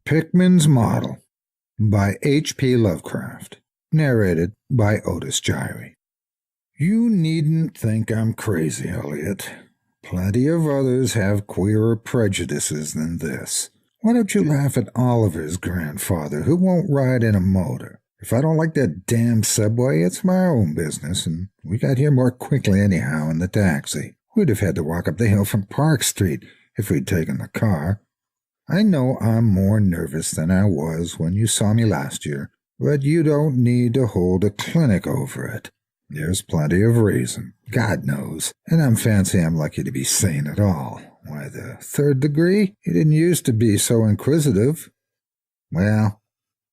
Pickman's Model by H.P. Lovecraft. Narrated by Otis Gyrie. You needn't think I'm crazy, Elliot. Plenty of others have queerer prejudices than this. Why don't you laugh at Oliver's grandfather, who won't ride in a motor? If I don't like that damn subway, it's my own business, and we got here more quickly anyhow in the taxi. We'd have had to walk up the hill from Park Street if we'd taken the car. I know I'm more nervous than I was when you saw me last year, but you don't need to hold a clinic over it. There's plenty of reason, God knows, and I'm fancy I'm lucky to be sane at all. Why, the third degree? You didn't used to be so inquisitive. Well,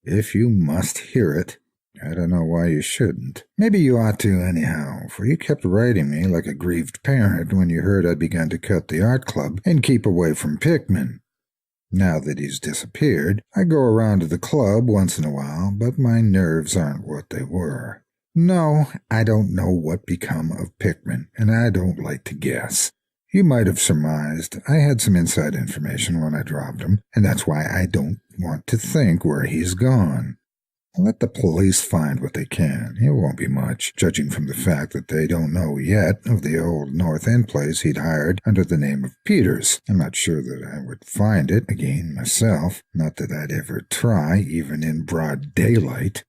if you must hear it, I don't know why you shouldn't. Maybe you ought to anyhow, for you kept writing me like a grieved parent when you heard I'd begun to cut the art club and keep away from Pickman. Now that he's disappeared, I go around to the club once in a while, but my nerves aren't what they were. No, I don't know what become of Pickman, and I don't like to guess. You might have surmised I had some inside information when I dropped him, and that's why I don't want to think where he's gone. Let the police find what they can. It won't be much, judging from the fact that they don't know yet of the old North End place he'd hired under the name of Peters. I'm not sure that I would find it again myself, not that I'd ever try, even in broad daylight.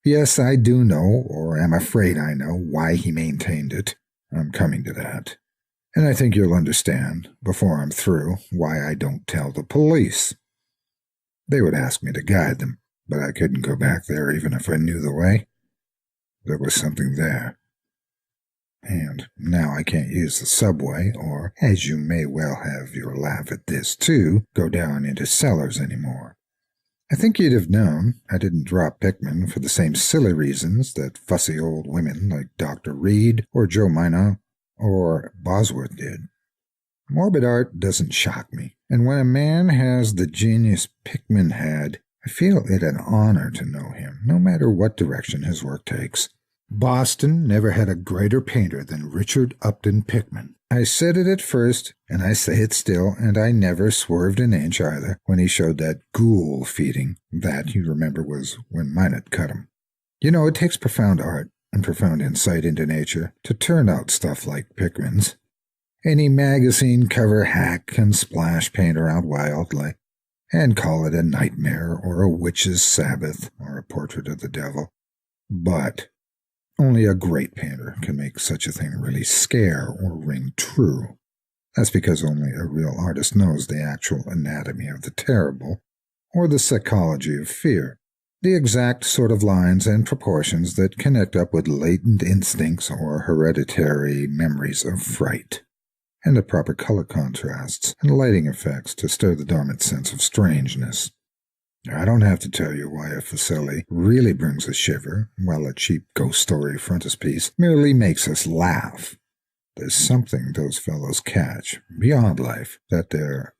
Yes, I do know, or am afraid I know, why he maintained it. I'm coming to that. And I think you'll understand, before I'm through, why I don't tell the police. They would ask me to guide them, but I couldn't go back there even if I knew the way. There was something there. And now I can't use the subway, or, as you may well have your laugh at this too, go down into cellars anymore. I think you'd have known I didn't drop Pickman for the same silly reasons that fussy old women like Dr. Reed or Joe Minot or Bosworth did. Morbid art doesn't shock me, and when a man has the genius Pickman had, I feel it an honor to know him, no matter what direction his work takes. Boston never had a greater painter than Richard Upton Pickman. I said it at first, and I say it still, and I never swerved an inch either when he showed that ghoul feeding. That, you remember, was when Minot cut him. You know, it takes profound art and profound insight into nature to turn out stuff like Pickman's. Any magazine cover hack can splash paint around wildly and call it a nightmare or a witch's sabbath or a portrait of the devil. But only a great painter can make such a thing really scare or ring true. That's because only a real artist knows the actual anatomy of the terrible, or the psychology of fear, the exact sort of lines and proportions that connect up with latent instincts or hereditary memories of fright, and the proper color contrasts and lighting effects to stir the dormant sense of strangeness. I don't have to tell you why a facility really brings a shiver, while a cheap ghost story frontispiece merely makes us laugh. There's something those fellows catch, beyond life, that they're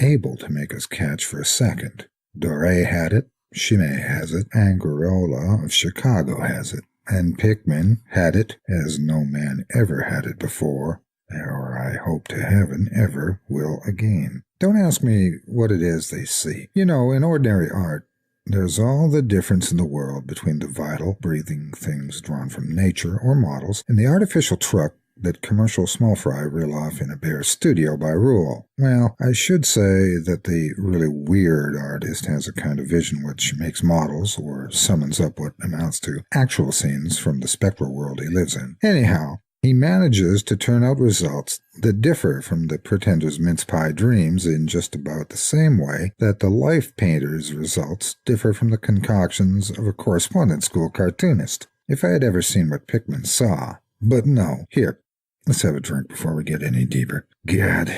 able to make us catch for a second. Doré had it, Chimay has it, Anguiriola of Chicago has it, and Pickman had it as no man ever had it before, or I hope to heaven ever will again. Don't ask me what it is they see. You know, in ordinary art, there's all the difference in the world between the vital, breathing things drawn from nature or models and the artificial truck that commercial small fry reel off in a bare studio by rule. Well, I should say that the really weird artist has a kind of vision which makes models or summons up what amounts to actual scenes from the spectral world he lives in. Anyhow, he manages to turn out results that differ from the pretender's mince pie dreams in just about the same way that the life painter's results differ from the concoctions of a correspondence school cartoonist. If I had ever seen what Pickman saw. But no, here, let's have a drink before we get any deeper. Gad,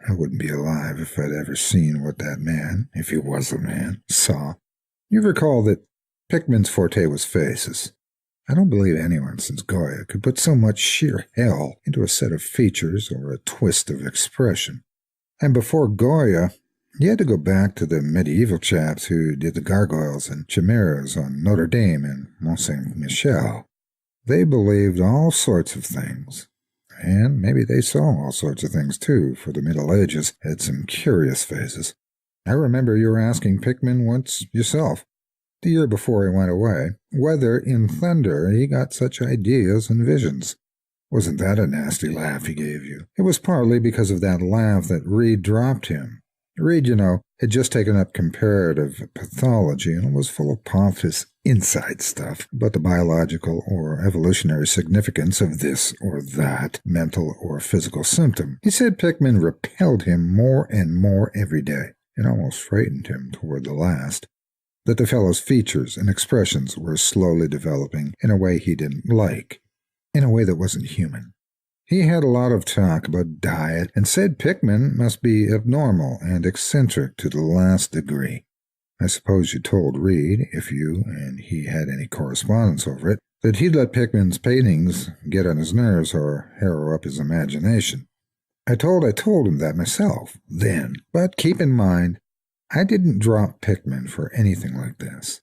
I wouldn't be alive if I'd ever seen what that man, if he was a man, saw. You recall that Pickman's forte was faces. I don't believe anyone since Goya could put so much sheer hell into a set of features or a twist of expression. And before Goya, you had to go back to the medieval chaps who did the gargoyles and chimeras on Notre Dame and Mont Saint-Michel. They believed all sorts of things, and maybe they saw all sorts of things too, for the Middle Ages had some curious phases. I remember you were asking Pickman once yourself, the year before he went away, whether in thunder he got such ideas and visions. Wasn't that a nasty laugh he gave you? It was partly because of that laugh that Reed dropped him. Reed, had just taken up comparative pathology and was full of pompous inside stuff about the biological or evolutionary significance of this or that mental or physical symptom. He said Pickman repelled him more and more every day. It almost frightened him toward the last. That the fellow's features and expressions were slowly developing in a way he didn't like, in a way that wasn't human. He had a lot of talk about diet and said Pickman must be abnormal and eccentric to the last degree. I suppose you told Reed, if you and he had any correspondence over it, that he'd let Pickman's paintings get on his nerves or harrow up his imagination. I told him that myself, then. But keep in mind, I didn't drop Pickman for anything like this.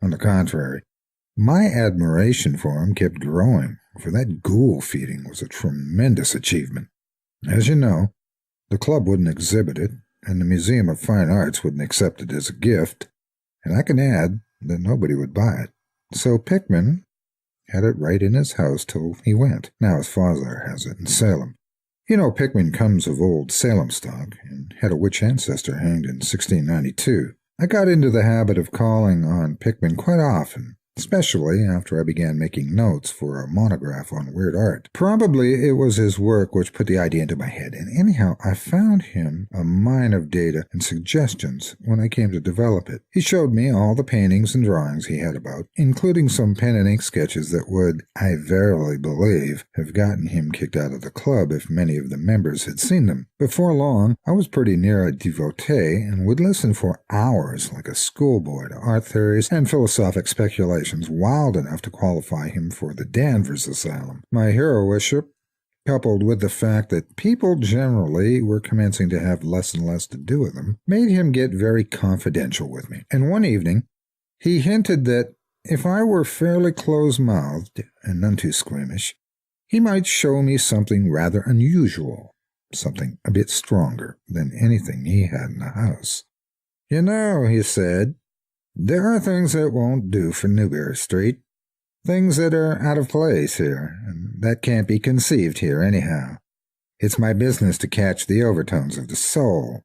On the contrary, my admiration for him kept growing, for that ghoul feeding was a tremendous achievement. As you know, the club wouldn't exhibit it, and the Museum of Fine Arts wouldn't accept it as a gift, and I can add that nobody would buy it. So Pickman had it right in his house till he went. Now his father has it in Salem. Pickman comes of old Salem stock, and had a witch ancestor hanged in 1692. I got into the habit of calling on Pickman quite often, especially after I began making notes for a monograph on weird art. Probably it was his work which put the idea into my head, and anyhow I found him a mine of data and suggestions when I came to develop it. He showed me all the paintings and drawings he had about, including some pen and ink sketches that would, I verily believe, have gotten him kicked out of the club if many of the members had seen them. Before long, I was pretty near a devotee and would listen for hours like a schoolboy to art theories and philosophic speculations wild enough to qualify him for the Danvers Asylum. My hero worship, coupled with the fact that people generally were commencing to have less and less to do with him, made him get very confidential with me. And one evening, he hinted that if I were fairly close-mouthed and none too squeamish, he might show me something rather unusual, something a bit stronger than anything he had in the house. He said, there are things that won't do for Newberry Street, things that are out of place here, and that can't be conceived here anyhow. It's my business to catch the overtones of the soul,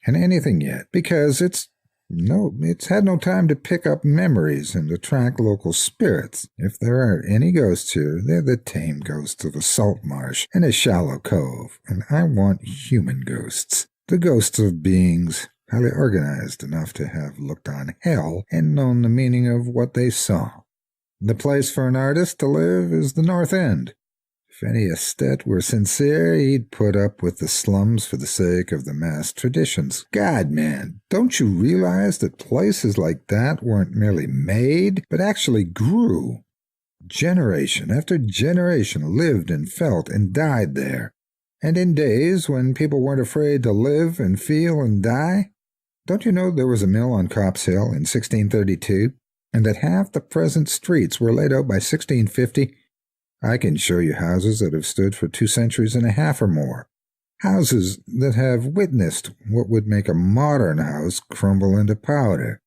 and anything yet, because it's had no time to pick up memories and attract local spirits. If there are any ghosts here, they're the tame ghosts of a salt marsh and a shallow cove, and I want human ghosts, the ghosts of beings highly organized enough to have looked on hell and known the meaning of what they saw. The place for an artist to live is the North End. If any aesthete were sincere, he'd put up with the slums for the sake of the mass traditions. God, man, don't you realize that places like that weren't merely made, but actually grew? Generation after generation lived and felt and died there. And in days when people weren't afraid to live and feel and die? Don't you know there was a mill on Copp's Hill in 1632, and that half the present streets were laid out by 1650? I can show you houses that have stood for 2 centuries and a half or more. Houses that have witnessed what would make a modern house crumble into powder.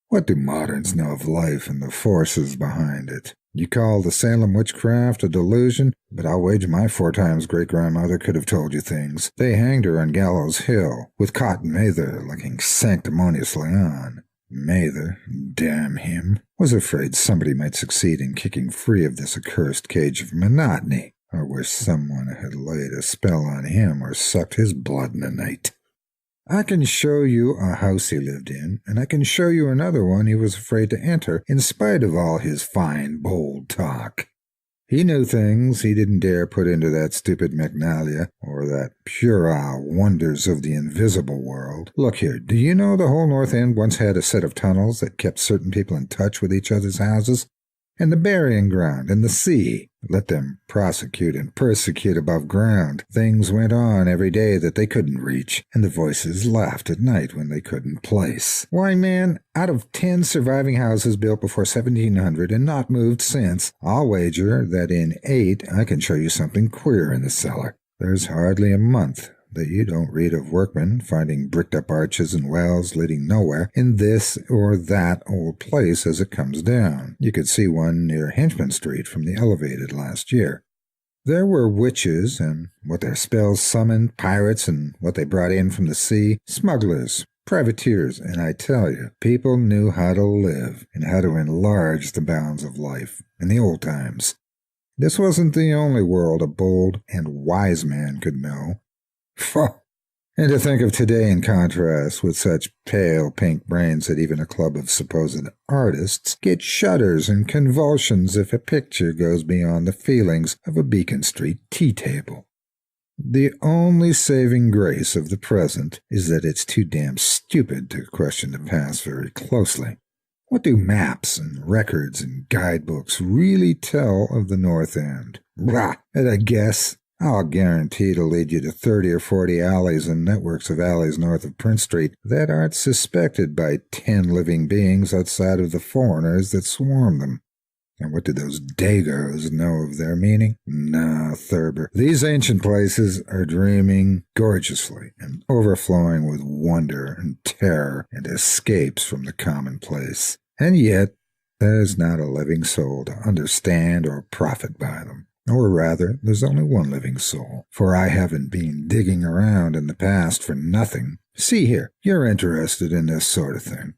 What do moderns know of life and the forces behind it? You call the Salem witchcraft a delusion, but I'll wager my 4 times great-grandmother could have told you things. They hanged her on Gallows Hill, with Cotton Mather looking sanctimoniously on. Mather, damn him, was afraid somebody might succeed in kicking free of this accursed cage of monotony, or where someone had laid a spell on him or sucked his blood in the night. I can show you a house he lived in, and I can show you another one he was afraid to enter, in spite of all his fine, bold talk. He knew things he didn't dare put into that stupid Magnalia, or that puerile Wonders of the Invisible World. Look here, do you know the whole North End once had a set of tunnels that kept certain people in touch with each other's houses? And the burying ground, and the sea. Let them prosecute and persecute above ground. Things went on every day that they couldn't reach, and the voices laughed at night when they couldn't place. Why, man, out of 10 surviving houses built before 1700 and not moved since, I'll wager that in 8 I can show you something queer in the cellar. There's hardly a month that you don't read of workmen finding bricked-up arches and wells leading nowhere in this or that old place as it comes down. You could see one near Hinchman Street from the elevated last year. There were witches, and what their spells summoned, pirates, and what they brought in from the sea, smugglers, privateers, and I tell you, people knew how to live and how to enlarge the bounds of life in the old times. This wasn't the only world a bold and wise man could know. And to think of today in contrast, with such pale pink brains that even a club of supposed artists get shudders and convulsions if a picture goes beyond the feelings of a Beacon Street tea table. The only saving grace of the present is that it's too damn stupid to question the past very closely. What do maps and records and guidebooks really tell of the North End? Blah! At a guess, I'll guarantee to lead you to 30 or 40 alleys and networks of alleys north of Prince Street that aren't suspected by 10 living beings outside of the foreigners that swarm them. And what do those Dagos know of their meaning? No, Thurber. These ancient places are dreaming gorgeously and overflowing with wonder and terror and escapes from the commonplace. And yet, there's not a living soul to understand or profit by them. Or rather, there's only one living soul, for I haven't been digging around in the past for nothing. See here, you're interested in this sort of thing.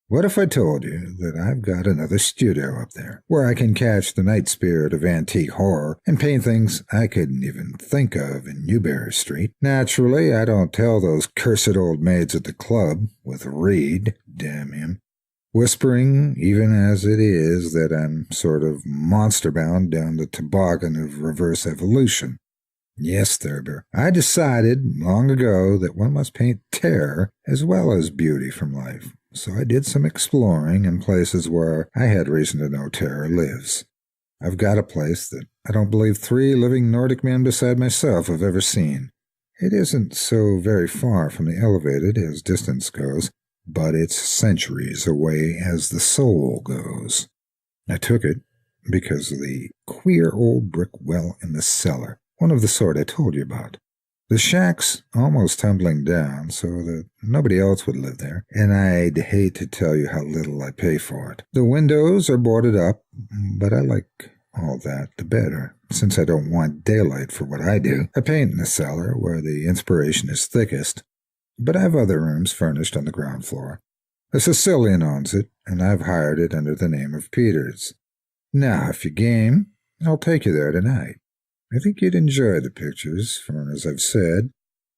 What if I told you that I've got another studio up there, where I can catch the night spirit of antique horror and paint things I couldn't even think of in Newberry Street? Naturally, I don't tell those cursed old maids at the club, with Reed, damn him, whispering, even as it is, that I'm sort of monster-bound down the toboggan of reverse evolution. Yes, Thurber, I decided long ago that one must paint terror as well as beauty from life, so I did some exploring in places where I had reason to know terror lives. I've got a place that I don't believe 3 living Nordic men beside myself have ever seen. It isn't so very far from the elevated as distance goes, but it's centuries away as the soul goes. I took it because of the queer old brick well in the cellar, one of the sort I told you about. The shack's almost tumbling down so that nobody else would live there, and I'd hate to tell you how little I pay for it. The windows are boarded up, but I like all that the better, since I don't want daylight for what I do. I paint in the cellar, where the inspiration is thickest, but I have other rooms furnished on the ground floor. A Sicilian owns it, and I've hired it under the name of Peters. Now, if you're game, I'll take you there tonight. I think you'd enjoy the pictures, for as I've said,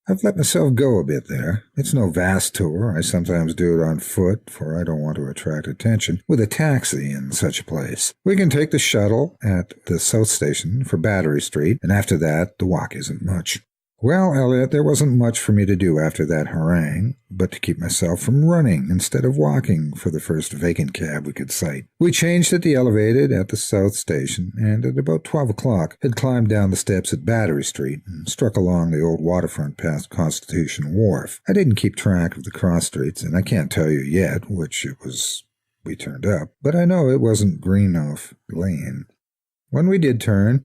I've let myself go a bit there. It's no vast tour. I sometimes do it on foot, for I don't want to attract attention with a taxi in such a place. We can take the shuttle at the South Station for Battery Street, and after that, the walk isn't much. Well, Elliot, there wasn't much for me to do after that harangue, but to keep myself from running instead of walking for the first vacant cab we could sight. We changed at the elevated at the South Station, and at about 12 o'clock had climbed down the steps at Battery Street and struck along the old waterfront past Constitution Wharf. I didn't keep track of the cross streets, and I can't tell you yet which it was we turned up, but I know it wasn't Greenough Lane. When we did turn,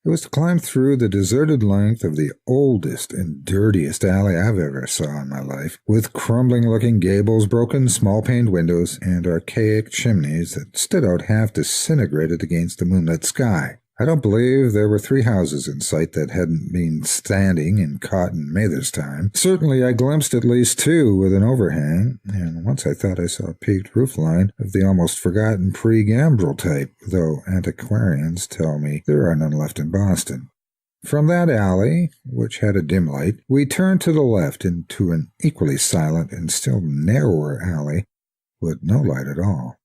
it was to climb through the deserted length of the oldest and dirtiest alley I've ever saw in my life, with crumbling-looking gables, broken small-paned windows, and archaic chimneys that stood out half disintegrated against the moonlit sky. I don't believe there were 3 houses in sight that hadn't been standing in Cotton Mather's time. Certainly I glimpsed at least 2 with an overhang, and once I thought I saw a peaked roofline of the almost forgotten pre-gambrel type, though antiquarians tell me there are none left in Boston. From that alley, which had a dim light, we turned to the left into an equally silent and still narrower alley with no light at all,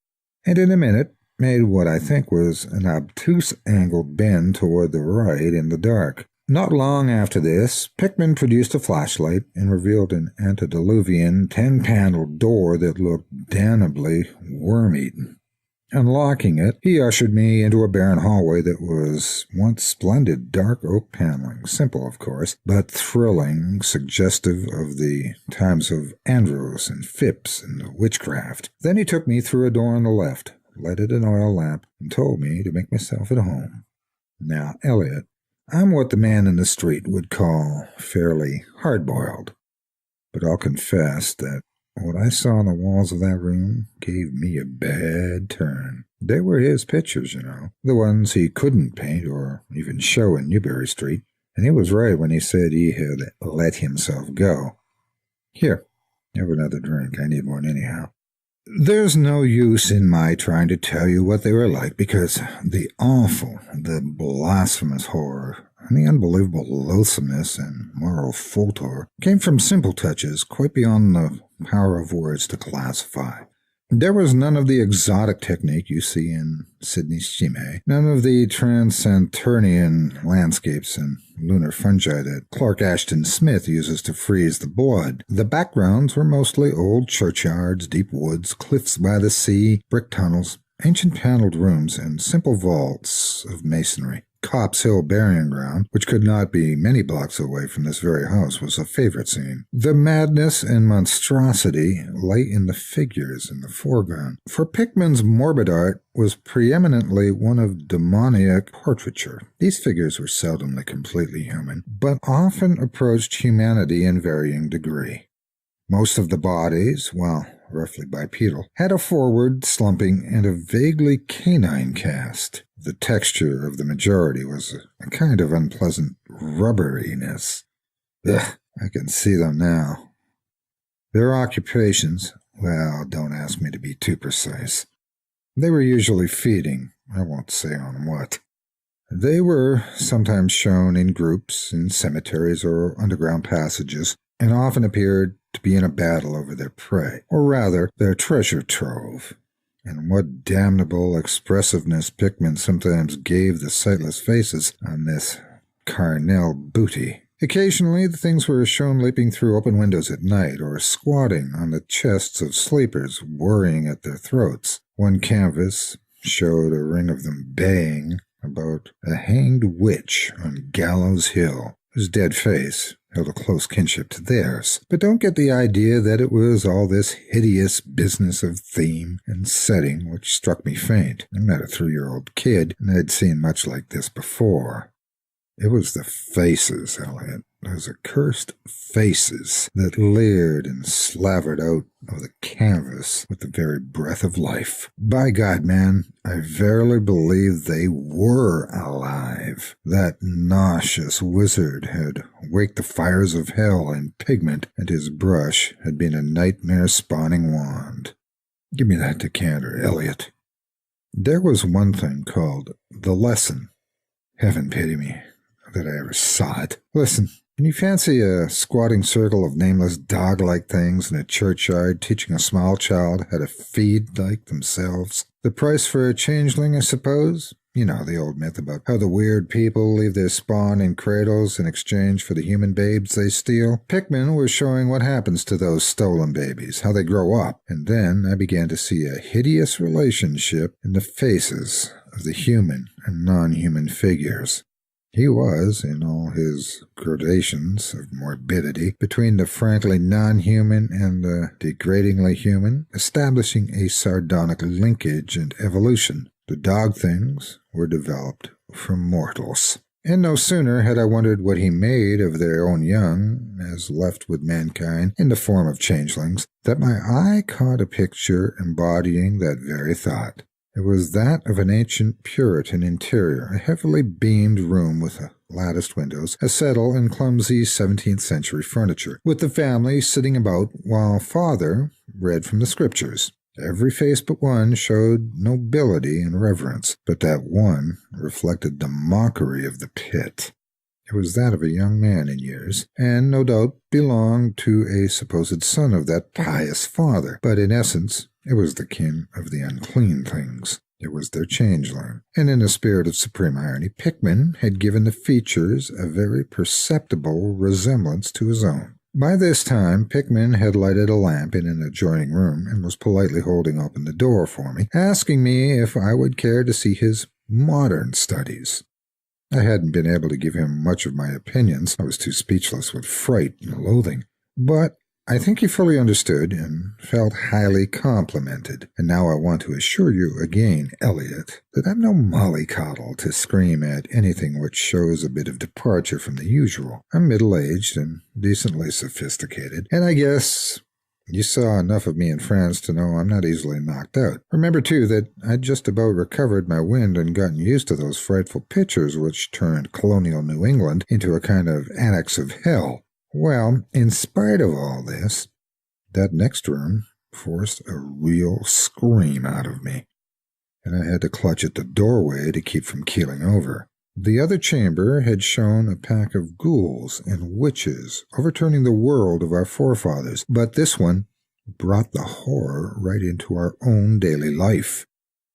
and in a minute made what I think was an obtuse angled bend toward the right in the dark. Not long after this, Pickman produced a flashlight and revealed an antediluvian 10-paneled door that looked damnably worm-eaten. Unlocking it, he ushered me into a barren hallway that was once splendid dark oak paneling, simple of course, but thrilling, suggestive of the times of Andros and Phipps and witchcraft. Then he took me through a door on the left, lighted an oil lamp, and told me to make myself at home. Now, Elliot, I'm what the man in the street would call fairly hard-boiled, but I'll confess that what I saw on the walls of that room gave me a bad turn. They were his pictures, the ones he couldn't paint or even show in Newbury Street, and he was right when he said he had let himself go. Here, have another drink. I need one anyhow. There's no use in my trying to tell you what they were like, because the awful, the blasphemous horror, and the unbelievable loathsomeness and moral fultor came from simple touches quite beyond the power of words to classify. There was none of the exotic technique you see in Sidney Chimay, none of the trans-Saturnian landscapes and lunar fungi that Clark Ashton Smith uses to freeze the blood. The backgrounds were mostly old churchyards, deep woods, cliffs by the sea, brick tunnels, ancient paneled rooms, and simple vaults of masonry. Copp's Hill burying ground, which could not be many blocks away from this very house, was a favorite scene. The madness and monstrosity lay in the figures in the foreground, for Pickman's morbid art was preeminently one of demoniac portraiture. These figures were seldomly completely human, but often approached humanity in varying degree. Most of the bodies, while roughly bipedal, had a forward, slumping, and a vaguely canine cast. The texture of the majority was a kind of unpleasant rubberiness. Ugh, I can see them now. Their occupations, well, don't ask me to be too precise. They were usually feeding, I won't say on what. They were sometimes shown in groups in cemeteries or underground passages, and often appeared to be in a battle over their prey, or rather, their treasure trove. And what damnable expressiveness Pickman sometimes gave the sightless faces on this carnal booty. Occasionally, the things were shown leaping through open windows at night, or squatting on the chests of sleepers, worrying at their throats. One canvas showed a ring of them baying about a hanged witch on Gallows Hill, whose dead face held a close kinship to theirs. But don't get the idea that it was all this hideous business of theme and setting which struck me faint. I'm not a 3-year-old kid, and I'd seen much like this before. It was the faces, Elliot. Those accursed faces that leered and slavered out of the canvas with the very breath of life. By God, man, I verily believe they were alive. That nauseous wizard had waked the fires of hell in pigment, and his brush had been a nightmare-spawning wand. Give me that decanter, Elliot. There was one thing called the lesson. Heaven pity me that I ever saw it. Listen. Can you fancy a squatting circle of nameless dog-like things in a churchyard teaching a small child how to feed like themselves? The price for a changeling, I suppose? You know the old myth about how the weird people leave their spawn in cradles in exchange for the human babes they steal. Pickman was showing what happens to those stolen babies, how they grow up, and then I began to see a hideous relationship in the faces of the human and non-human figures. He was, in all his gradations of morbidity, between the frankly non-human and the degradingly human, establishing a sardonic linkage and evolution. The dog things were developed from mortals. And no sooner had I wondered what he made of their own young, as left with mankind in the form of changelings, that my eye caught a picture embodying that very thought. It was that of an ancient Puritan interior, a heavily beamed room with latticed windows, a settle and clumsy 17th-century furniture, with the family sitting about while father read from the scriptures. Every face but one showed nobility and reverence, but that one reflected the mockery of the pit. It was that of a young man in years, and no doubt belonged to a supposed son of that pious father, but in essence it was the kin of the unclean things. It was their changeling, and in a spirit of supreme irony, Pickman had given the features a very perceptible resemblance to his own. By this time, Pickman had lighted a lamp in an adjoining room and was politely holding open the door for me, asking me if I would care to see his modern studies. I hadn't been able to give him much of my opinions. I was too speechless with fright and loathing. But I think he fully understood and felt highly complimented, and now I want to assure you again, Elliot, that I'm no mollycoddle to scream at anything which shows a bit of departure from the usual. I'm middle-aged and decently sophisticated, and I guess you saw enough of me in France to know I'm not easily knocked out. Remember, too, that I'd just about recovered my wind and gotten used to those frightful pictures which turned colonial New England into a kind of annex of hell. Well, in spite of all this, that next room forced a real scream out of me, and I had to clutch at the doorway to keep from keeling over. The other chamber had shown a pack of ghouls and witches overturning the world of our forefathers, but this one brought the horror right into our own daily life.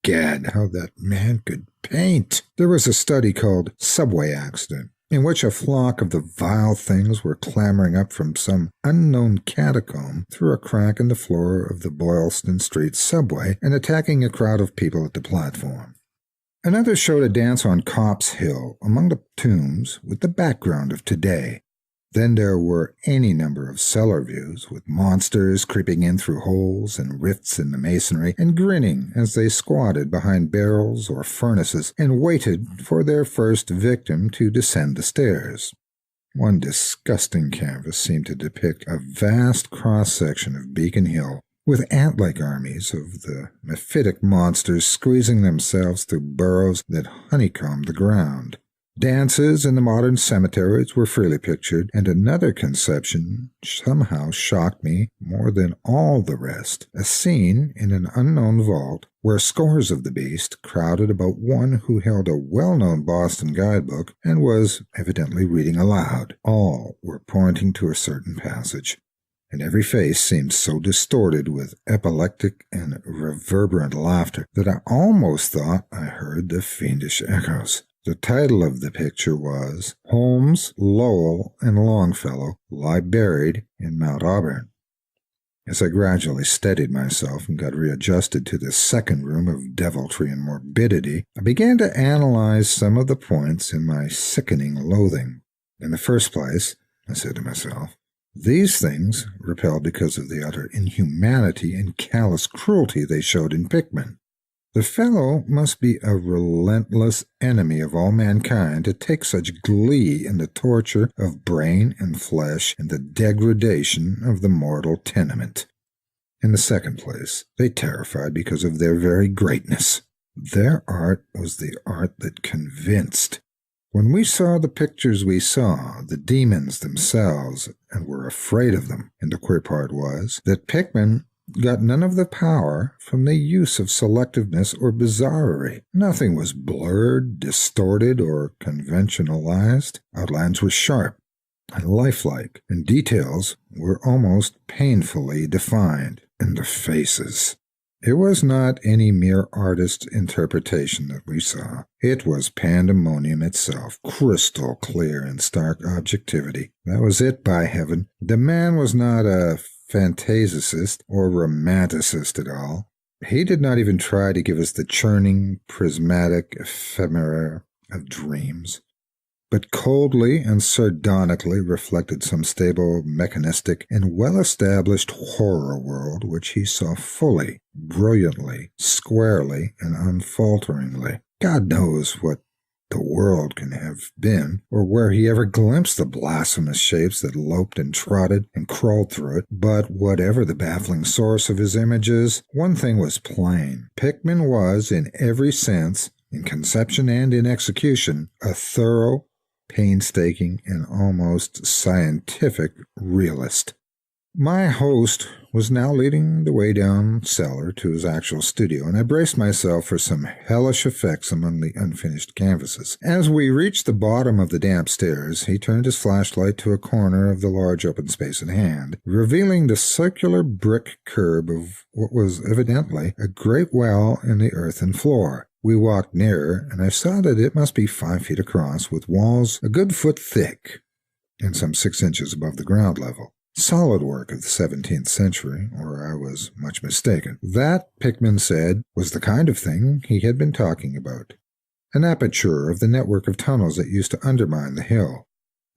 Gad, how that man could paint! There was a study called Subway Accident, in which a flock of the vile things were clambering up from some unknown catacomb through a crack in the floor of the Boylston Street subway and attacking a crowd of people at the platform. Another showed a dance on Copp's Hill among the tombs with the background of today. Then there were any number of cellar views, with monsters creeping in through holes and rifts in the masonry and grinning as they squatted behind barrels or furnaces and waited for their first victim to descend the stairs. One disgusting canvas seemed to depict a vast cross-section of Beacon Hill, with ant-like armies of the mephitic monsters squeezing themselves through burrows that honeycombed the ground. Dances in the modern cemeteries were freely pictured, and another conception somehow shocked me more than all the rest, a scene in an unknown vault where scores of the beast crowded about one who held a well-known Boston guidebook and was evidently reading aloud. All were pointing to a certain passage, and every face seemed so distorted with epileptic and reverberant laughter that I almost thought I heard the fiendish echoes. The title of the picture was Holmes, Lowell, and Longfellow Lie Buried in Mount Auburn. As I gradually steadied myself and got readjusted to this second room of deviltry and morbidity, I began to analyze some of the points in my sickening loathing. In the first place, I said to myself, these things repelled because of the utter inhumanity and callous cruelty they showed in Pickman. The fellow must be a relentless enemy of all mankind to take such glee in the torture of brain and flesh and the degradation of the mortal tenement. In the second place, they terrified because of their very greatness. Their art was the art that convinced. When we saw the pictures we saw, the demons themselves, and were afraid of them, and the queer part was that Pickman got none of the power from the use of selectiveness or bizarrerie. Nothing was blurred, distorted, or conventionalized. Outlines were sharp and lifelike, and details were almost painfully defined. And the faces. It was not any mere artist's interpretation that we saw. It was pandemonium itself, crystal clear in stark objectivity. That was it, by heaven. The man was not a fantasicist or romanticist at all. He did not even try to give us the churning, prismatic ephemera of dreams, but coldly and sardonically reflected some stable, mechanistic, and well-established horror world which he saw fully, brilliantly, squarely, and unfalteringly. God knows what the world can have been, or where he ever glimpsed the blasphemous shapes that loped and trotted and crawled through it, but whatever the baffling source of his images, one thing was plain. Pickman was, in every sense, in conception and in execution, a thorough, painstaking, and almost scientific realist. My host was now leading the way down cellar to his actual studio, and I braced myself for some hellish effects among the unfinished canvases. As we reached the bottom of the damp stairs, he turned his flashlight to a corner of the large open space at hand, revealing the circular brick curb of what was evidently a great well in the earthen floor. We walked nearer, and I saw that it must be 5 feet across, with walls a good foot thick and some 6 inches above the ground level. Solid work of the 17th century, or I was much mistaken. That, Pickman said, was the kind of thing he had been talking about. An aperture of the network of tunnels that used to undermine the hill.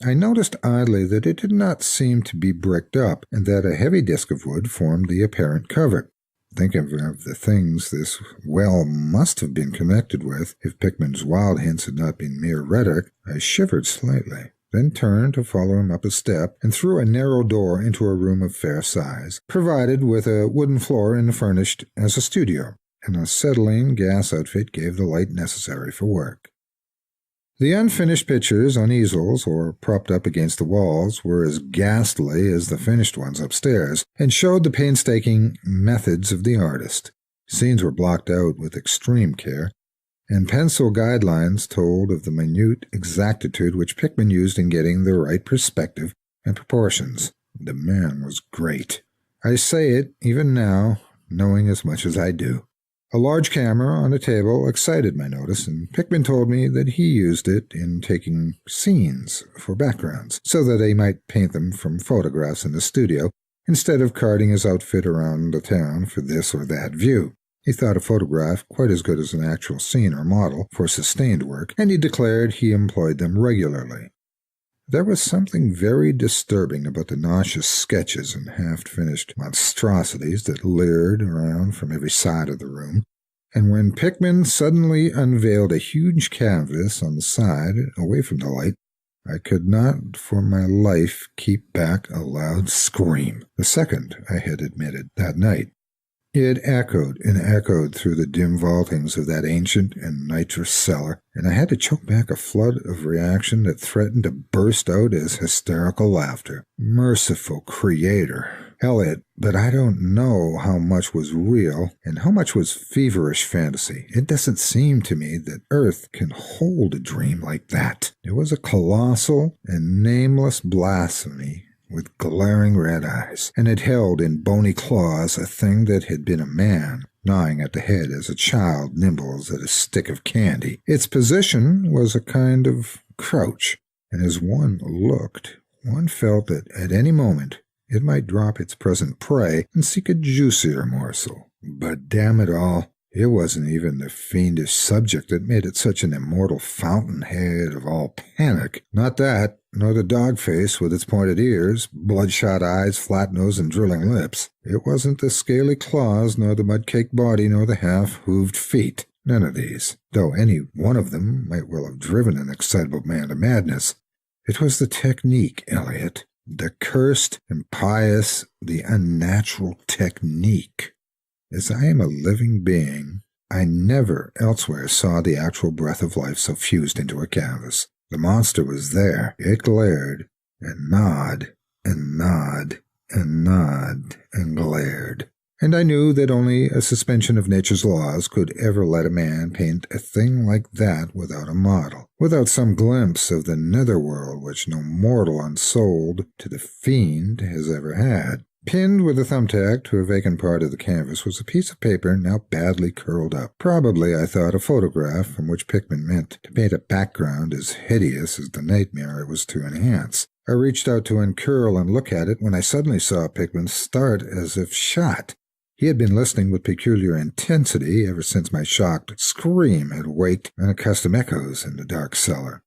I noticed idly that it did not seem to be bricked up, and that a heavy disk of wood formed the apparent cover. Thinking of the things this well must have been connected with, if Pickman's wild hints had not been mere rhetoric, I shivered slightly, then turned to follow him up a step and through a narrow door into a room of fair size, provided with a wooden floor and furnished as a studio. An acetylene gas outfit gave the light necessary for work. The unfinished pictures on easels or propped up against the walls were as ghastly as the finished ones upstairs, and showed the painstaking methods of the artist. Scenes were blocked out with extreme care, and pencil guidelines told of the minute exactitude which Pickman used in getting the right perspective and proportions. The man was great. I say it even now, knowing as much as I do. A large camera on a table excited my notice, and Pickman told me that he used it in taking scenes for backgrounds, so that he might paint them from photographs in the studio, instead of carting his outfit around the town for this or that view. He thought a photograph quite as good as an actual scene or model for sustained work, and he declared he employed them regularly. There was something very disturbing about the nauseous sketches and half-finished monstrosities that leered around from every side of the room, and when Pickman suddenly unveiled a huge canvas on the side, away from the light, I could not for my life keep back a loud scream, the second I had admitted that night. It echoed and echoed through the dim vaultings of that ancient and nitrous cellar, and I had to choke back a flood of reaction that threatened to burst out as hysterical laughter. Merciful Creator! Elliot, but I don't know how much was real and how much was feverish fantasy. It doesn't seem to me that Earth can hold a dream like that. It was a colossal and nameless blasphemy with glaring red eyes, and it held in bony claws a thing that had been a man, gnawing at the head as a child nibbles at a stick of candy. Its position was a kind of crouch, and as one looked, one felt that at any moment it might drop its present prey and seek a juicier morsel. But damn it all, it wasn't even the fiendish subject that made it such an immortal fountainhead of all panic. Not that, nor the dog face with its pointed ears, bloodshot eyes, flat nose, and drilling lips. It wasn't the scaly claws, nor the mud-caked body, nor the half-hooved feet. None of these, though any one of them might well have driven an excitable man to madness. It was the technique, Elliot. The cursed, impious, the unnatural technique. As I am a living being, I never elsewhere saw the actual breath of life so fused into a canvas. The monster was there. It glared, and gnawed, and gnawed, and gnawed, and glared. And I knew that only a suspension of nature's laws could ever let a man paint a thing like that without a model, without some glimpse of the netherworld which no mortal unsouled to the fiend has ever had. Pinned with a thumbtack to a vacant part of the canvas was a piece of paper now badly curled up. Probably, I thought, a photograph from which Pickman meant to paint a background as hideous as the nightmare it was to enhance. I reached out to uncurl and look at it when I suddenly saw Pickman start as if shot. He had been listening with peculiar intensity ever since my shocked scream had waked unaccustomed echoes in the dark cellar.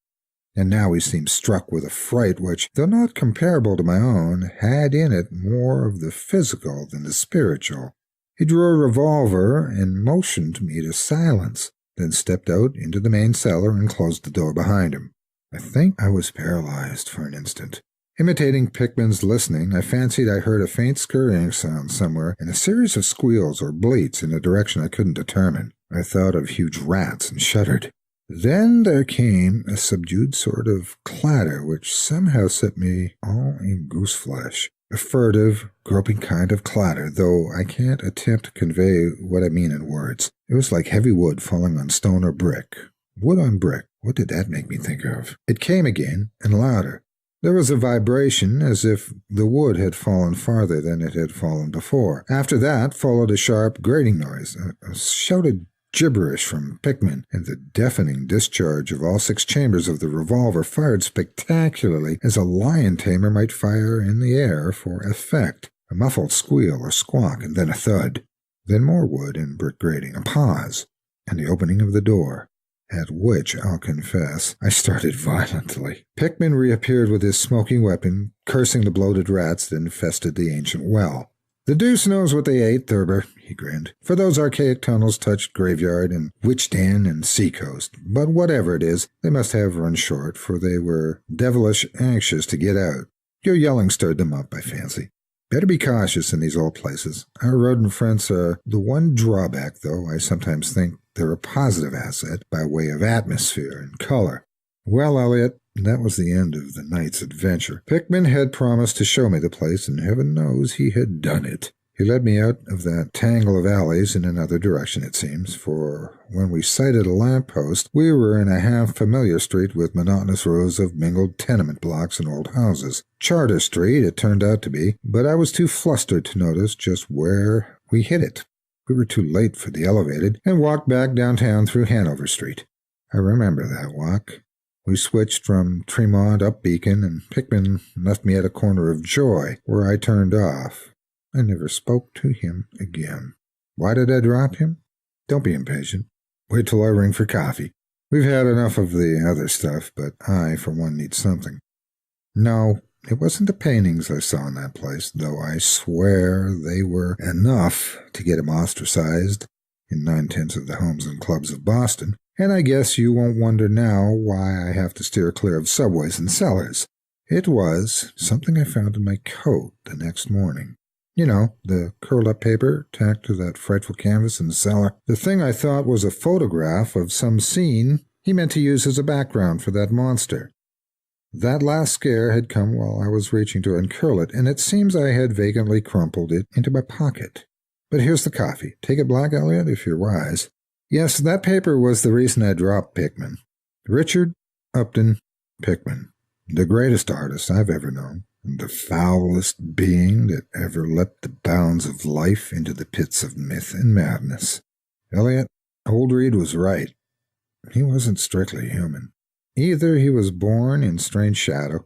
And now he seemed struck with a fright which, though not comparable to my own, had in it more of the physical than the spiritual. He drew a revolver and motioned me to silence, then stepped out into the main cellar and closed the door behind him. I think I was paralyzed for an instant. Imitating Pickman's listening, I fancied I heard a faint scurrying sound somewhere and a series of squeals or bleats in a direction I couldn't determine. I thought of huge rats and shuddered. Then there came a subdued sort of clatter which somehow set me all in gooseflesh. A furtive, groping kind of clatter, though I can't attempt to convey what I mean in words. It was like heavy wood falling on stone or brick. Wood on brick, what did that make me think of? It came again, and louder. There was a vibration as if the wood had fallen farther than it had fallen before. After that followed a sharp grating noise, a shouted gibberish from Pickman, and the deafening discharge of all 6 chambers of the revolver fired spectacularly as a lion tamer might fire in the air for effect. A muffled squeal or squawk, and then a thud. Then more wood and brick grating, a pause, and the opening of the door. at which, I'll confess, I started violently. Pickman reappeared with his smoking weapon, cursing the bloated rats that infested the ancient well. "The deuce knows what they ate, Thurber," he grinned, "for those archaic tunnels touched graveyard and witch den and seacoast. But whatever it is, they must have run short, for they were devilish anxious to get out. Your yelling stirred them up, I fancy. Better be cautious in these old places. Our rodent friends are the one drawback, though I sometimes think they're a positive asset by way of atmosphere and color." Well, Elliot, that was the end of the night's adventure. Pickman had promised to show me the place, and heaven knows he had done it. He led me out of that tangle of alleys in another direction, it seems, for when we sighted a lamp-post, we were in a half-familiar street with monotonous rows of mingled tenement blocks and old houses. Charter Street, it turned out to be, but I was too flustered to notice just where we hit it. We were too late for the elevated, and walked back downtown through Hanover Street. I remember that walk. We switched from Tremont up Beacon, and Pickman left me at a corner of Joy, where I turned off. I never spoke to him again. Why did I drop him? Don't be impatient. Wait till I ring for coffee. We've had enough of the other stuff, but I, for one, need something. No, it wasn't the paintings I saw in that place, though I swear they were enough to get him ostracized in 9/10 of the homes and clubs of Boston. And I guess you won't wonder now why I have to steer clear of subways and cellars. It was something I found in my coat the next morning. You know, the curled-up paper tacked to that frightful canvas in the cellar. The thing I thought was a photograph of some scene he meant to use as a background for that monster. That last scare had come while I was reaching to uncurl it, and it seems I had vacantly crumpled it into my pocket. But here's the coffee. Take it black, Elliot, if you're wise. Yes, that paper was the reason I dropped Pickman. Richard Upton Pickman, the greatest artist I've ever known, and the foulest being that ever leapt the bounds of life into the pits of myth and madness. Elliot, old Reed was right. He wasn't strictly human. Either he was born in strange shadow,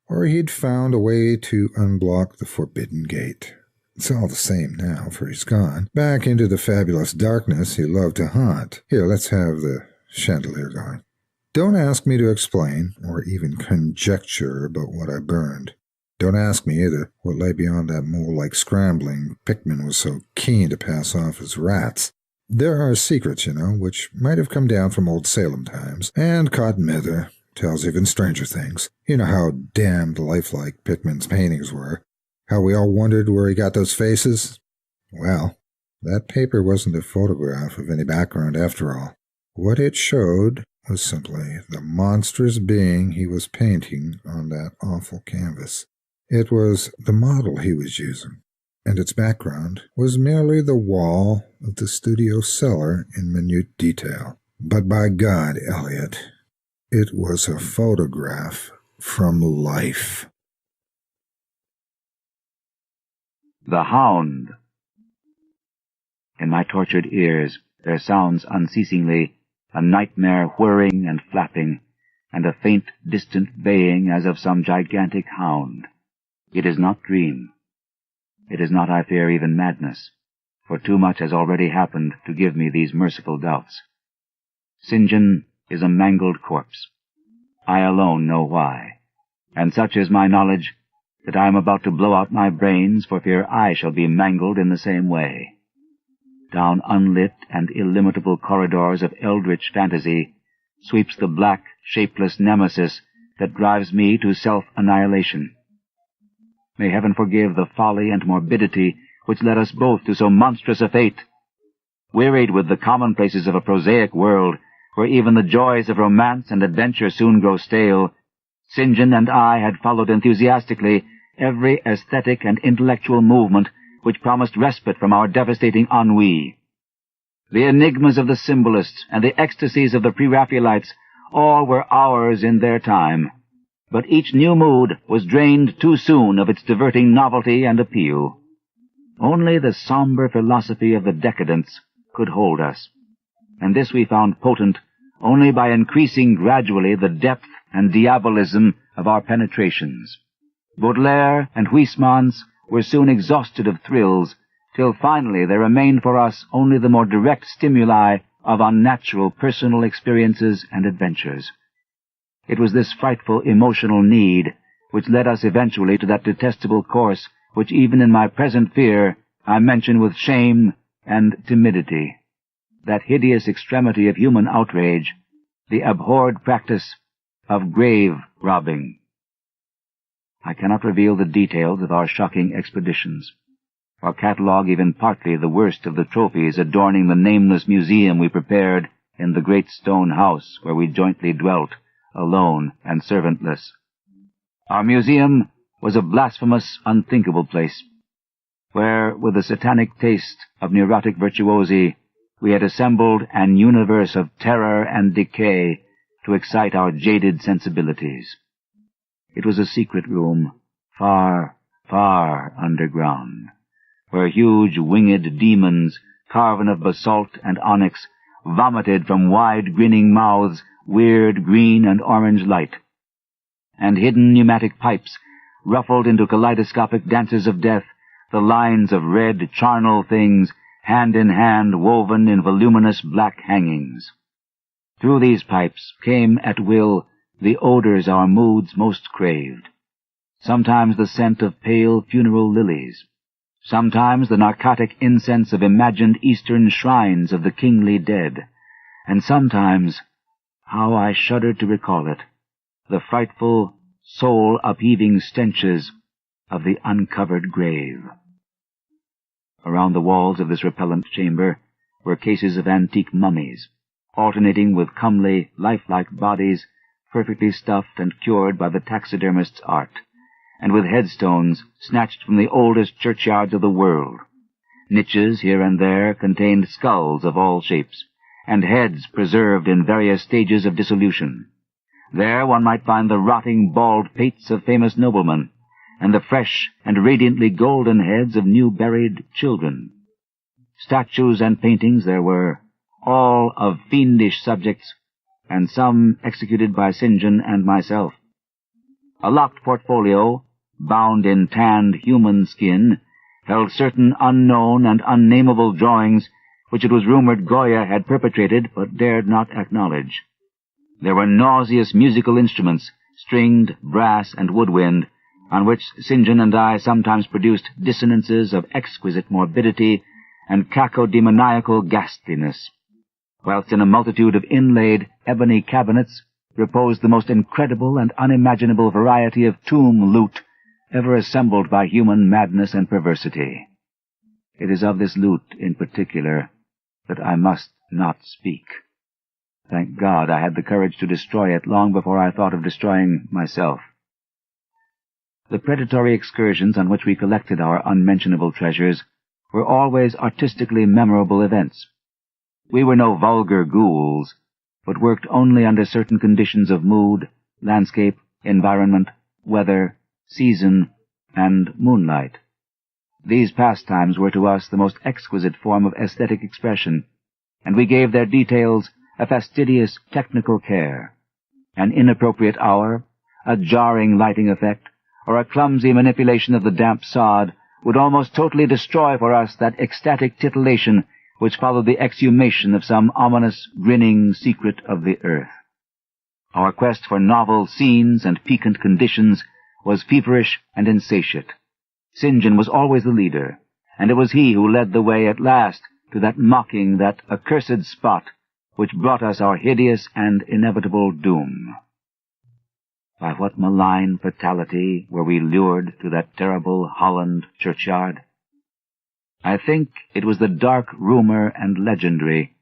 or he'd found a way to unblock the forbidden gate. It's all the same now, for he's gone back into the fabulous darkness he loved to haunt. Here, let's have the chandelier going. Don't ask me to explain, or even conjecture about what I burned. Don't ask me either what lay beyond that mole-like scrambling Pickman was so keen to pass off as rats. There are secrets, you know, which might have come down from old Salem times, and Cotton Mather tells even stranger things. You know how damned lifelike Pickman's paintings were. How we all wondered where he got those faces? Well, that paper wasn't a photograph of any background after all. What it showed was simply the monstrous being he was painting on that awful canvas. It was the model he was using, and its background was merely the wall of the studio cellar in minute detail. But by God, Elliot, it was a photograph from life. The Hound. In my tortured ears there sounds unceasingly a nightmare whirring and flapping, and a faint, distant baying as of some gigantic hound. It is not dream. It is not, I fear, even madness, for too much has already happened to give me these merciful doubts. St. John is a mangled corpse. I alone know why, and such is my knowledge that I am about to blow out my brains for fear I shall be mangled in the same way. Down unlit and illimitable corridors of eldritch fantasy sweeps the black, shapeless nemesis that drives me to self-annihilation. May heaven forgive the folly and morbidity which led us both to so monstrous a fate. Wearied with the commonplaces of a prosaic world, where even the joys of romance and adventure soon grow stale, St. John and I had followed enthusiastically every aesthetic and intellectual movement which promised respite from our devastating ennui. The enigmas of the symbolists and the ecstasies of the pre-Raphaelites all were ours in their time, but each new mood was drained too soon of its diverting novelty and appeal. Only the somber philosophy of the decadents could hold us, and this we found potent only by increasing gradually the depth and diabolism of our penetrations. Baudelaire and Huysmans were soon exhausted of thrills, till finally there remained for us only the more direct stimuli of unnatural personal experiences and adventures. It was this frightful emotional need which led us eventually to that detestable course which even in my present fear I mention with shame and timidity, that hideous extremity of human outrage, the abhorred practice of grave robbing. I cannot reveal the details of our shocking expeditions, or catalogue even partly the worst of the trophies adorning the nameless museum we prepared in the great stone house where we jointly dwelt, alone and servantless. Our museum was a blasphemous, unthinkable place, where, with the satanic taste of neurotic virtuosi, we had assembled an universe of terror and decay to excite our jaded sensibilities. It was a secret room, far, far underground, where huge winged demons, carven of basalt and onyx, vomited from wide grinning mouths weird green and orange light, and hidden pneumatic pipes ruffled into kaleidoscopic dances of death the lines of red charnel things, hand in hand woven in voluminous black hangings. Through these pipes came at will the odors our moods most craved, sometimes the scent of pale funeral lilies, sometimes the narcotic incense of imagined Eastern shrines of the kingly dead, and sometimes, how I shudder to recall it, the frightful, soul-upheaving stenches of the uncovered grave. Around the walls of this repellent chamber were cases of antique mummies, alternating with comely, lifelike bodies perfectly stuffed and cured by the taxidermist's art, and with headstones snatched from the oldest churchyards of the world. Niches here and there contained skulls of all shapes, and heads preserved in various stages of dissolution. There one might find the rotting bald pates of famous noblemen, and the fresh and radiantly golden heads of new-buried children. Statues and paintings there were, all of fiendish subjects, and some executed by St. John and myself. A locked portfolio, bound in tanned human skin, held certain unknown and unnameable drawings which it was rumored Goya had perpetrated but dared not acknowledge. There were nauseous musical instruments, stringed, brass, and woodwind, on which St. John and I sometimes produced dissonances of exquisite morbidity and cacodemoniacal ghastliness, whilst in a multitude of inlaid ebony cabinets reposed the most incredible and unimaginable variety of tomb loot ever assembled by human madness and perversity. It is of this loot in particular that I must not speak. Thank God I had the courage to destroy it long before I thought of destroying myself. The predatory excursions on which we collected our unmentionable treasures were always artistically memorable events. We were no vulgar ghouls, but worked only under certain conditions of mood, landscape, environment, weather, season, and moonlight. These pastimes were to us the most exquisite form of aesthetic expression, and we gave their details a fastidious technical care. An inappropriate hour, a jarring lighting effect, or a clumsy manipulation of the damp sod would almost totally destroy for us that ecstatic titillation which followed the exhumation of some ominous, grinning secret of the earth. Our quest for novel scenes and piquant conditions was feverish and insatiate. St. John was always the leader, and it was he who led the way at last to that mocking, that accursed spot which brought us our hideous and inevitable doom. By what malign fatality were we lured to that terrible Holland churchyard? I think it was the dark rumor and legendary,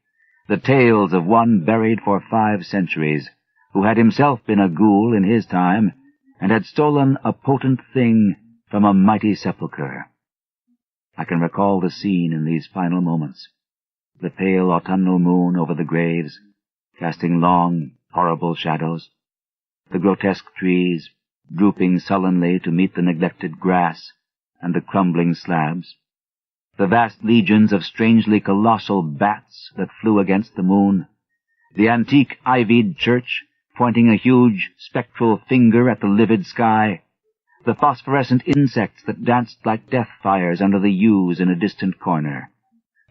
the tales of one buried for 5 centuries, who had himself been a ghoul in his time, and had stolen a potent thing from a mighty sepulchre. I can recall the scene in these final moments, the pale autumnal moon over the graves, casting long, horrible shadows, the grotesque trees drooping sullenly to meet the neglected grass and the crumbling slabs, the vast legions of strangely colossal bats that flew against the moon, the antique ivied church pointing a huge spectral finger at the livid sky, the phosphorescent insects that danced like death fires under the yews in a distant corner,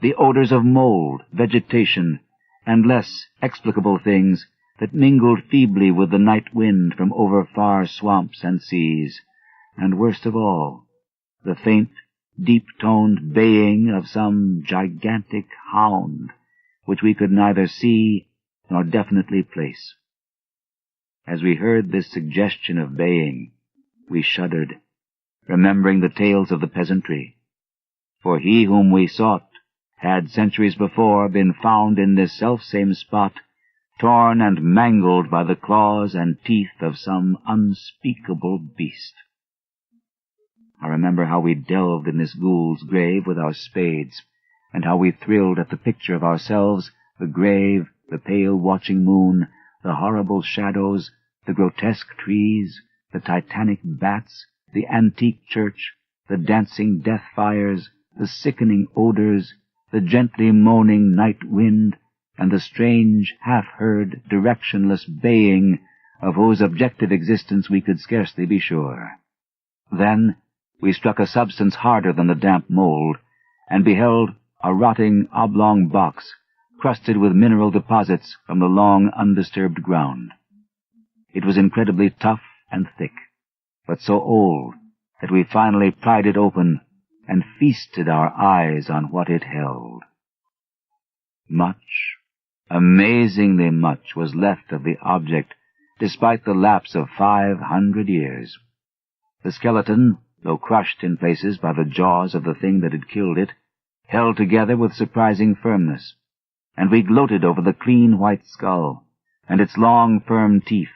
the odors of mold, vegetation, and less explicable things that mingled feebly with the night wind from over far swamps and seas, and worst of all, the faint, deep-toned baying of some gigantic hound, which we could neither see nor definitely place. As we heard this suggestion of baying, we shuddered, remembering the tales of the peasantry, for he whom we sought had centuries before been found in this selfsame spot, torn and mangled by the claws and teeth of some unspeakable beast. I remember how we delved in this ghoul's grave with our spades, and how we thrilled at the picture of ourselves, the grave, the pale watching moon, the horrible shadows, the grotesque trees, the titanic bats, the antique church, the dancing death fires, the sickening odors, the gently moaning night wind, and the strange, half-heard, directionless baying of whose objective existence we could scarcely be sure. Then we struck a substance harder than the damp mold, and beheld a rotting oblong box crusted with mineral deposits from the long undisturbed ground. It was incredibly tough and thick, but so old that we finally pried it open and feasted our eyes on what it held. Much, amazingly much, was left of the object, despite the lapse of 500 years. The skeleton, though crushed in places by the jaws of the thing that had killed it, held together with surprising firmness, and we gloated over the clean white skull, and its long firm teeth,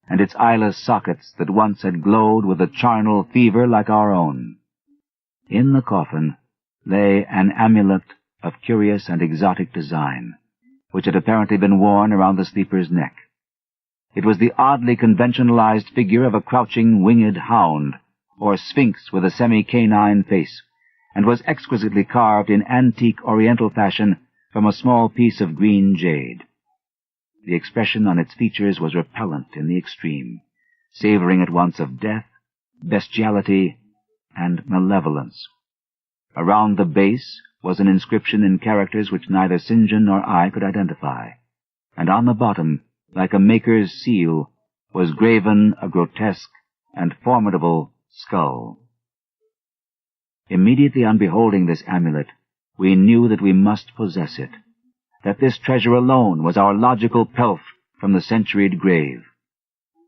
and its eyeless sockets that once had glowed with a charnel fever like our own. In the coffin lay an amulet of curious and exotic design, which had apparently been worn around the sleeper's neck. It was the oddly conventionalized figure of a crouching winged hound, or sphinx with a semi-canine face, and was exquisitely carved in antique oriental fashion from a small piece of green jade. The expression on its features was repellent in the extreme, savoring at once of death, bestiality, and malevolence. Around the base was an inscription in characters which neither St. John nor I could identify, and on the bottom, like a maker's seal, was graven a grotesque and formidable skull. Immediately on beholding this amulet, we knew that we must possess it, that this treasure alone was our logical pelf from the centuried grave.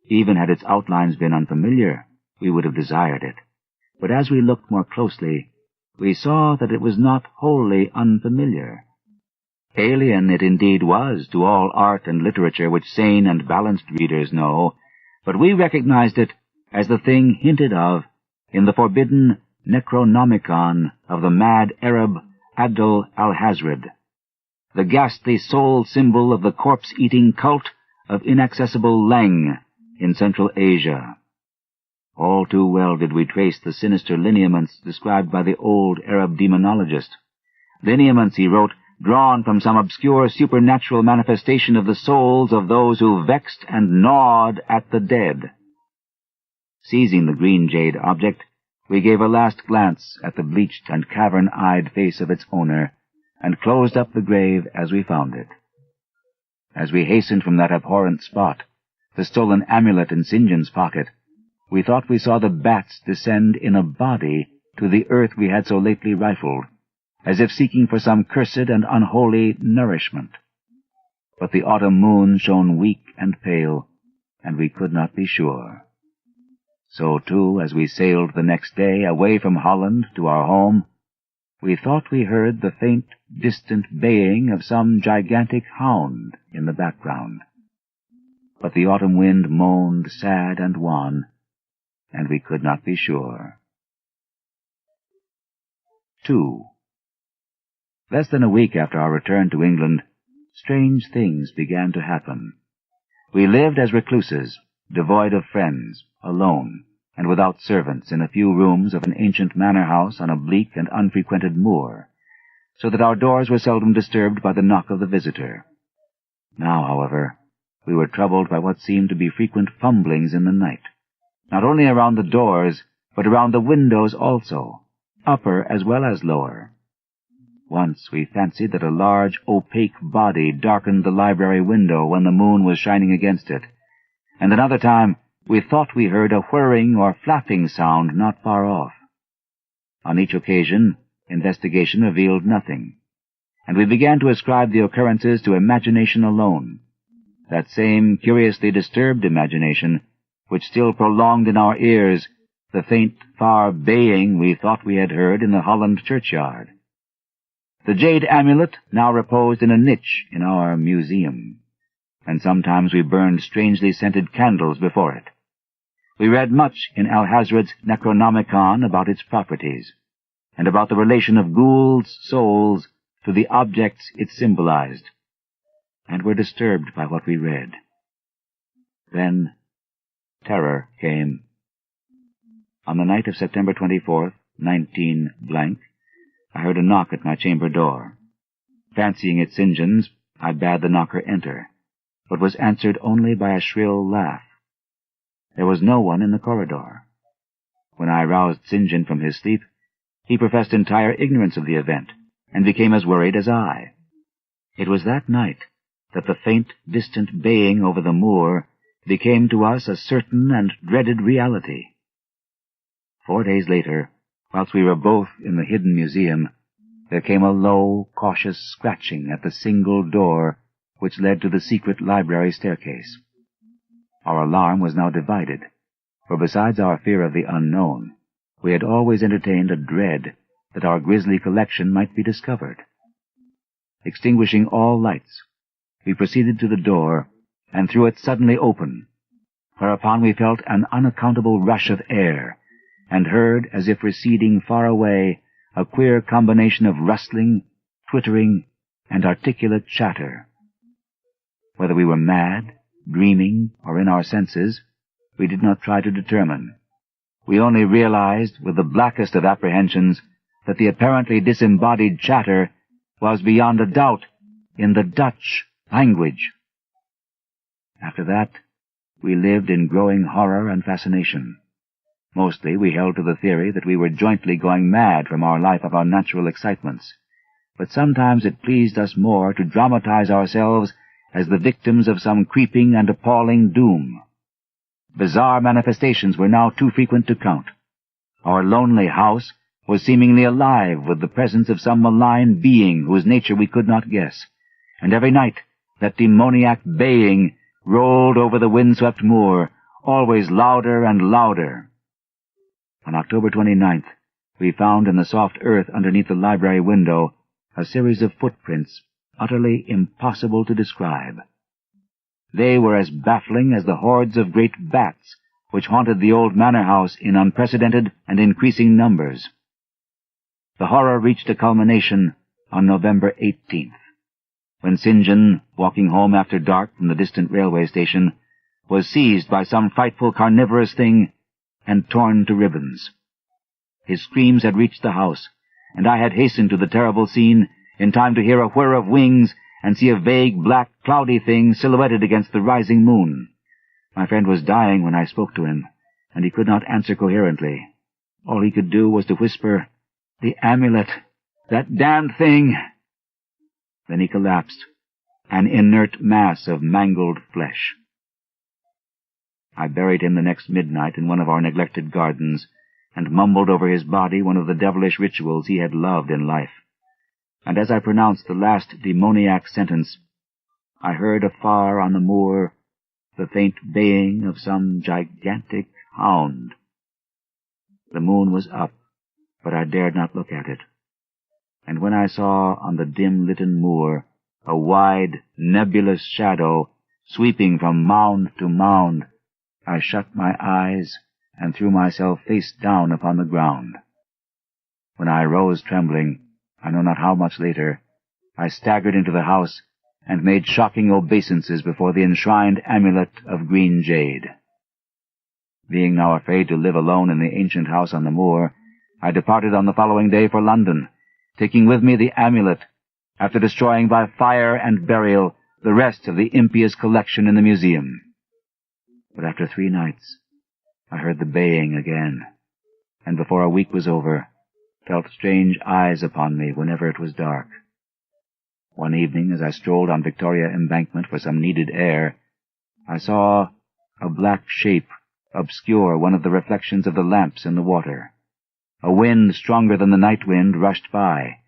Even had its outlines been unfamiliar, we would have desired it, but as we looked more closely, we saw that it was not wholly unfamiliar. Alien it indeed was to all art and literature which sane and balanced readers know, but we recognized it as the thing hinted of in the forbidden Necronomicon of the mad Arab Abdul al-Hazred, the ghastly soul symbol of the corpse-eating cult of inaccessible Leng in Central Asia. All too well did we trace the sinister lineaments described by the old Arab demonologist. Lineaments, he wrote, drawn from some obscure supernatural manifestation of the souls of those who vexed and gnawed at the dead. Seizing the green jade object, we gave a last glance at the bleached and cavern-eyed face of its owner, and closed up the grave as we found it. As we hastened from that abhorrent spot, the stolen amulet in St. John's pocket, we thought we saw the bats descend in a body to the earth we had so lately rifled, as if seeking for some cursed and unholy nourishment. But the autumn moon shone weak and pale, and we could not be sure. So, too, as we sailed the next day away from Holland to our home, we thought we heard the faint, distant baying of some gigantic hound in the background. But the autumn wind moaned sad and wan, and we could not be sure. 2. Less than a week after our return to England, strange things began to happen. We lived as recluses, devoid of friends, alone, and without servants in a few rooms of an ancient manor house on a bleak and unfrequented moor, so that our doors were seldom disturbed by the knock of the visitor. Now, however, we were troubled by what seemed to be frequent fumblings in the night, not only around the doors, but around the windows also, upper as well as lower. Once we fancied that a large, opaque body darkened the library window when the moon was shining against it, and another time we thought we heard a whirring or flapping sound not far off. On each occasion, investigation revealed nothing, and we began to ascribe the occurrences to imagination alone, that same curiously disturbed imagination which still prolonged in our ears the faint, far baying we thought we had heard in the Holland churchyard. The jade amulet now reposed in a niche in our museum, and sometimes we burned strangely scented candles before it. We read much in Alhazred's Necronomicon about its properties, and about the relation of ghouls' souls to the objects it symbolized, and were disturbed by what we read. Then terror came. On the night of September 24th, 19 blank, I heard a knock at my chamber door. Fancying it St. John's, I bade the knocker enter, but was answered only by a shrill laugh. There was no one in the corridor. When I roused St. John from his sleep, he professed entire ignorance of the event, and became as worried as I. It was that night that the faint, distant baying over the moor became to us a certain and dreaded reality. 4 days later, whilst we were both in the hidden museum, there came a low, cautious scratching at the single door which led to the secret library staircase. Our alarm was now divided, for besides our fear of the unknown, we had always entertained a dread that our grisly collection might be discovered. Extinguishing all lights, we proceeded to the door and threw it suddenly open, whereupon we felt an unaccountable rush of air, and heard, as if receding far away, a queer combination of rustling, twittering, and articulate chatter. Whether we were mad, dreaming, or in our senses, we did not try to determine. We only realized, with the blackest of apprehensions, that the apparently disembodied chatter was beyond a doubt in the Dutch language. After that, we lived in growing horror and fascination. Mostly we held to the theory that we were jointly going mad from our life of unnatural excitements, but sometimes it pleased us more to dramatize ourselves as the victims of some creeping and appalling doom. Bizarre manifestations were now too frequent to count. Our lonely house was seemingly alive with the presence of some malign being whose nature we could not guess, and every night that demoniac baying rolled over the windswept moor, always louder and louder. On October 29th, we found in the soft earth underneath the library window a series of footprints utterly impossible to describe. They were as baffling as the hordes of great bats which haunted the old manor house in unprecedented and increasing numbers. The horror reached a culmination on November 18th, when St. John, walking home after dark from the distant railway station, was seized by some frightful carnivorous thing and torn to ribbons. His screams had reached the house, and I had hastened to the terrible scene in time to hear a whir of wings and see a vague, black, cloudy thing silhouetted against the rising moon. My friend was dying when I spoke to him, and he could not answer coherently. All he could do was to whisper, "The amulet! That damned thing!" Then he collapsed, an inert mass of mangled flesh. I buried him the next midnight in one of our neglected gardens, and mumbled over his body one of the devilish rituals he had loved in life. And as I pronounced the last demoniac sentence, I heard afar on the moor the faint baying of some gigantic hound. The moon was up, but I dared not look at it, and when I saw on the dim-litten moor a wide, nebulous shadow sweeping from mound to mound, I shut my eyes and threw myself face down upon the ground. When I rose trembling, I know not how much later, I staggered into the house and made shocking obeisances before the enshrined amulet of green jade. Being now afraid to live alone in the ancient house on the moor, I departed on the following day for London, taking with me the amulet, after destroying by fire and burial the rest of the impious collection in the museum. But after 3 nights, I heard the baying again, and before a week was over, felt strange eyes upon me whenever it was dark. One evening, as I strolled on Victoria Embankment for some needed air, I saw a black shape obscure one of the reflections of the lamps in the water. A wind stronger than the night wind rushed by,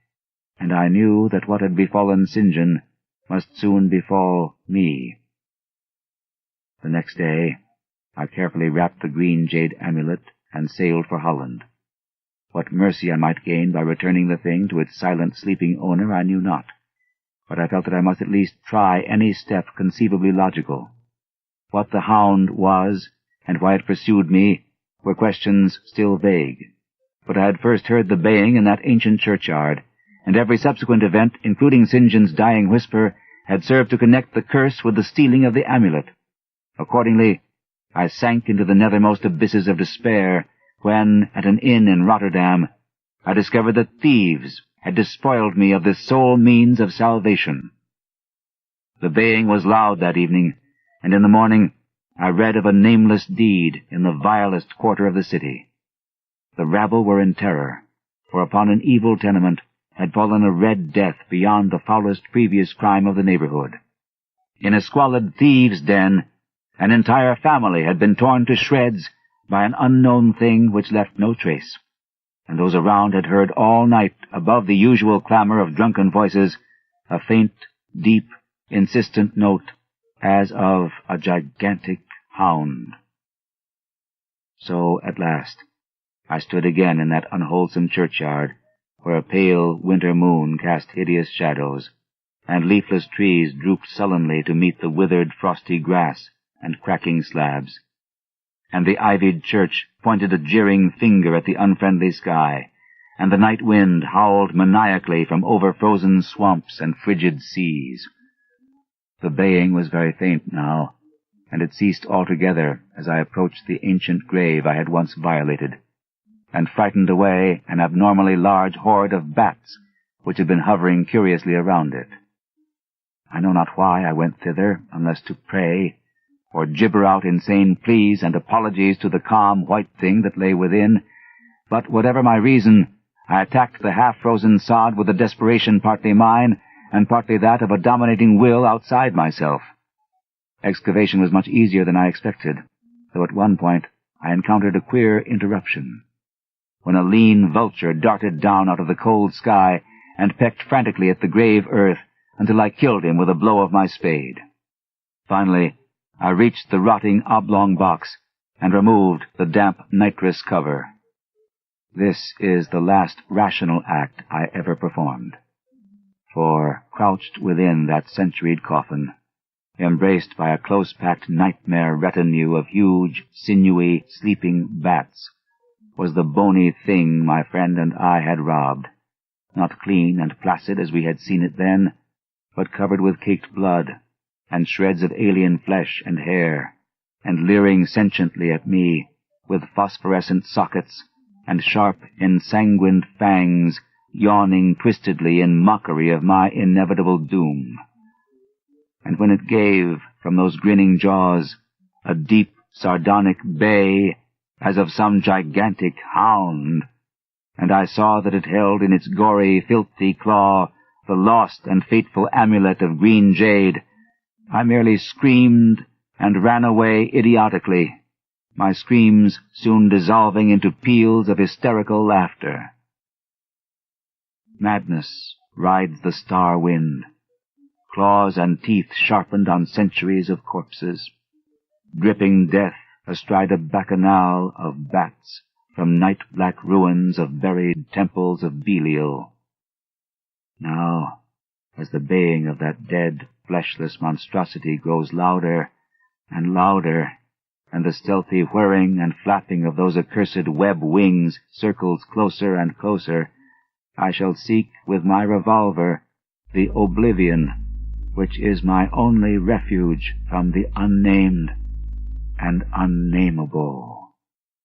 and I knew that what had befallen St. John must soon befall me. The next day, I carefully wrapped the green jade amulet and sailed for Holland. What mercy I might gain by returning the thing to its silent sleeping owner I knew not, but I felt that I must at least try any step conceivably logical. What the Hound was, and why it pursued me, were questions still vague. But I had first heard the baying in that ancient churchyard, and every subsequent event, including St. John's dying whisper, had served to connect the curse with the stealing of the amulet. Accordingly, I sank into the nethermost abysses of despair when, at an inn in Rotterdam, I discovered that thieves had despoiled me of this sole means of salvation. The baying was loud that evening, and in the morning I read of a nameless deed in the vilest quarter of the city. The rabble were in terror, for upon an evil tenement had fallen a red death beyond the foulest previous crime of the neighborhood. In a squalid thieves' den, an entire family had been torn to shreds by an unknown thing which left no trace, and those around had heard all night, above the usual clamor of drunken voices, a faint, deep, insistent note as of a gigantic hound. So, at last, I stood again in that unwholesome churchyard, where a pale winter moon cast hideous shadows, and leafless trees drooped sullenly to meet the withered frosty grass and cracking slabs, and the ivied church pointed a jeering finger at the unfriendly sky, and the night wind howled maniacally from over-frozen swamps and frigid seas. The baying was very faint now, and it ceased altogether as I approached the ancient grave I had once violated, and frightened away an abnormally large horde of bats which had been hovering curiously around it. I know not why I went thither, unless to pray, or gibber out insane pleas and apologies to the calm white thing that lay within, but whatever my reason, I attacked the half-frozen sod with a desperation partly mine, and partly that of a dominating will outside myself. Excavation was much easier than I expected, though at one point I encountered a queer interruption, when a lean vulture darted down out of the cold sky and pecked frantically at the grave earth until I killed him with a blow of my spade. Finally, I reached the rotting oblong box and removed the damp nitrous cover. This is the last rational act I ever performed, for crouched within that centuried coffin, embraced by a close-packed nightmare retinue of huge, sinewy, sleeping bats, was the bony thing my friend and I had robbed, not clean and placid as we had seen it then, but covered with caked blood, and shreds of alien flesh and hair, and leering sentiently at me with phosphorescent sockets and sharp, ensanguined fangs yawning twistedly in mockery of my inevitable doom. And when it gave, from those grinning jaws, a deep, sardonic bay, as of some gigantic hound, and I saw that it held in its gory, filthy claw the lost and fateful amulet of green jade, I merely screamed and ran away idiotically, my screams soon dissolving into peals of hysterical laughter. Madness rides the star wind, claws and teeth sharpened on centuries of corpses, dripping death astride a bacchanal of bats from night-black ruins of buried temples of Belial. Now, as the baying of that dead, fleshless monstrosity grows louder and louder, and the stealthy whirring and flapping of those accursed web wings circles closer and closer, I shall seek with my revolver the oblivion which is my only refuge from the unnamed and unnameable.